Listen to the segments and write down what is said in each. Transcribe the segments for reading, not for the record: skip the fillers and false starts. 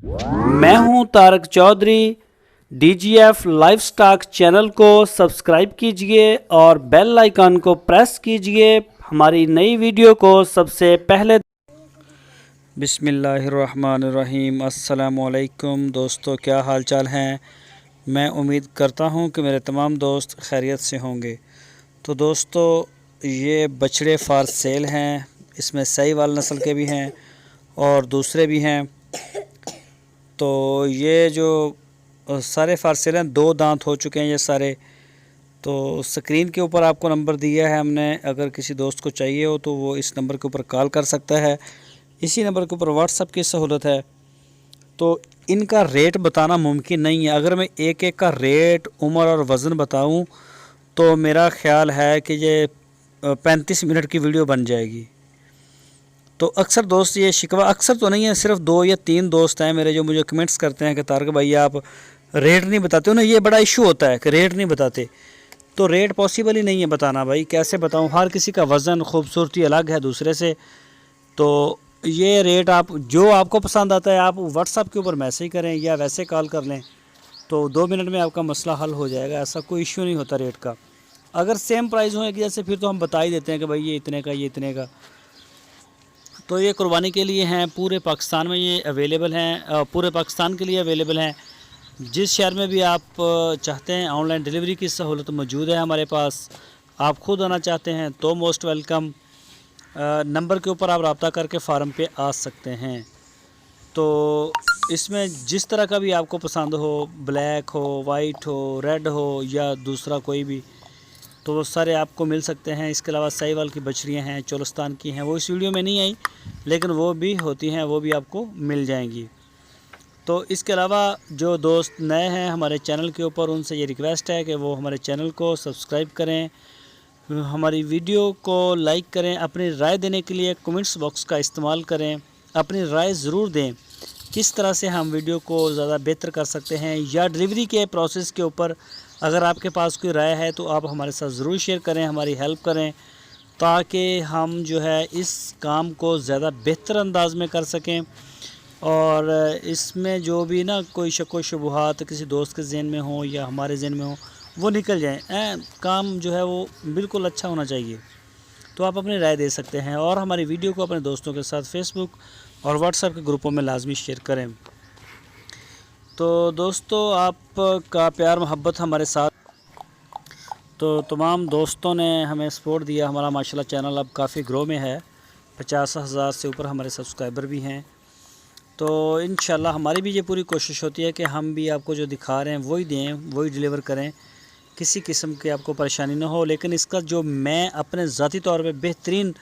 मैं हूं Tarak Chaudhary. DGF live stock channel को सब्सक्राइब कीजिए और बेल आइकन को प्रेस कीजिए हमारी नई वीडियो को सबसे पहले। बिस्मिल्लाहिर्रहमानिर्रहीम। अस्सलामुअलैकुम दोस्तों, क्या हाल चाल हैं। मैं उम्मीद करता हूं कि मेरे तमाम दोस्त खैरियत से होंगे। तो दोस्तों, ये बछड़े फार सेल हैं। इसमें साहीवाल नस्ल के भी हैं और दूसरे भी हैं। तो ये जो सारे फार सेल हैं, 2 दांत हो चुके हैं ये सारे। तो स्क्रीन के ऊपर आपको नंबर दिया है हमने, अगर किसी दोस्त को चाहिए हो तो वो इस नंबर के ऊपर कॉल कर सकता है। इसी नंबर के ऊपर व्हाट्सअप की सहूलत है। तो इनका रेट बताना मुमकिन नहीं है। अगर मैं एक एक का रेट, उम्र और वज़न बताऊं तो मेरा ख़्याल है कि ये 35 मिनट की वीडियो बन जाएगी। तो अक्सर दोस्त ये शिकवा, अक्सर तो नहीं है, सिर्फ 2 या 3 दोस्त हैं मेरे जो मुझे कमेंट्स करते हैं कि तारक भाई आप रेट नहीं बताते हो ना। ये बड़ा इशू होता है कि रेट नहीं बताते। तो रेट पॉसिबल ही नहीं है बताना भाई, कैसे बताऊं। हर किसी का वज़न, खूबसूरती अलग है दूसरे से। तो ये रेट आप जो आपको पसंद आता है आप व्हाट्सअप के ऊपर मैसेज करें या वैसे कॉल कर लें, तो 2 मिनट में आपका मसला हल हो जाएगा। ऐसा कोई इशू नहीं होता रेट का। अगर सेम प्राइस हो एक जैसे, फिर तो हम बता ही देते हैं कि भाई ये इतने का, ये इतने का। तो ये कुर्बानी के लिए हैं, पूरे पाकिस्तान में ये अवेलेबल हैं, पूरे पाकिस्तान के लिए अवेलेबल हैं। जिस शहर में भी आप चाहते हैं, ऑनलाइन डिलीवरी की सहूलत मौजूद है हमारे पास। आप खुद आना चाहते हैं तो मोस्ट वेलकम। नंबर के ऊपर आप रब्ता करके फार्म पे आ सकते हैं। तो इसमें जिस तरह का भी आपको पसंद हो, ब्लैक हो, वाइट हो, रेड हो या दूसरा कोई भी, तो वो सारे आपको मिल सकते हैं। इसके अलावा साहीवाल की बछड़ियाँ हैं, चोलिस्तान की हैं, वो इस वीडियो में नहीं आई लेकिन वो भी होती हैं, वो भी आपको मिल जाएंगी। तो इसके अलावा जो दोस्त नए हैं हमारे चैनल के ऊपर, उनसे ये रिक्वेस्ट है कि वो हमारे चैनल को सब्सक्राइब करें, हमारी वीडियो को लाइक करें, अपनी राय देने के लिए कमेंट्स बॉक्स का इस्तेमाल करें। अपनी राय ज़रूर दें किस तरह से हम वीडियो को ज़्यादा बेहतर कर सकते हैं, या डिलीवरी के प्रोसेस के ऊपर अगर आपके पास कोई राय है तो आप हमारे साथ ज़रूर शेयर करें, हमारी हेल्प करें, ताकि हम जो है इस काम को ज़्यादा बेहतर अंदाज में कर सकें। और इसमें जो भी ना कोई शक व शुबहात किसी दोस्त के ज़हन में हो या हमारे ज़हन में हो, वो निकल जाए। काम जो है वो बिल्कुल अच्छा होना चाहिए। तो आप अपनी राय दे सकते हैं और हमारी वीडियो को अपने दोस्तों के साथ फेसबुक और व्हाट्सएप के ग्रुपों में लाजमी शेयर करें। तो दोस्तों, आपका प्यार मोहब्बत हमारे साथ। तो तमाम दोस्तों ने हमें सपोर्ट दिया। हमारा माशाल्लाह चैनल अब काफ़ी ग्रो में है, 50,000 से ऊपर हमारे सब्सक्राइबर भी हैं। तो इंशाल्लाह हमारी भी ये पूरी कोशिश होती है कि हम भी आपको जो दिखा रहे हैं वही दें, वही डिलीवर करें, किसी किस्म की आपको परेशानी ना हो। लेकिन इसका जो मैं अपने ज़ाती तौर पे बेहतरीन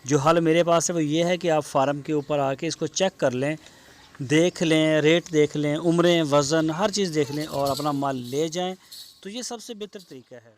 जो हल मेरे पास है वो ये है कि आप फार्म के ऊपर आके इसको चेक कर लें, देख लें, रेट देख लें, उम्रें, वज़न, हर चीज़ देख लें और अपना माल ले जाएं। तो ये सबसे बेहतर तरीका है।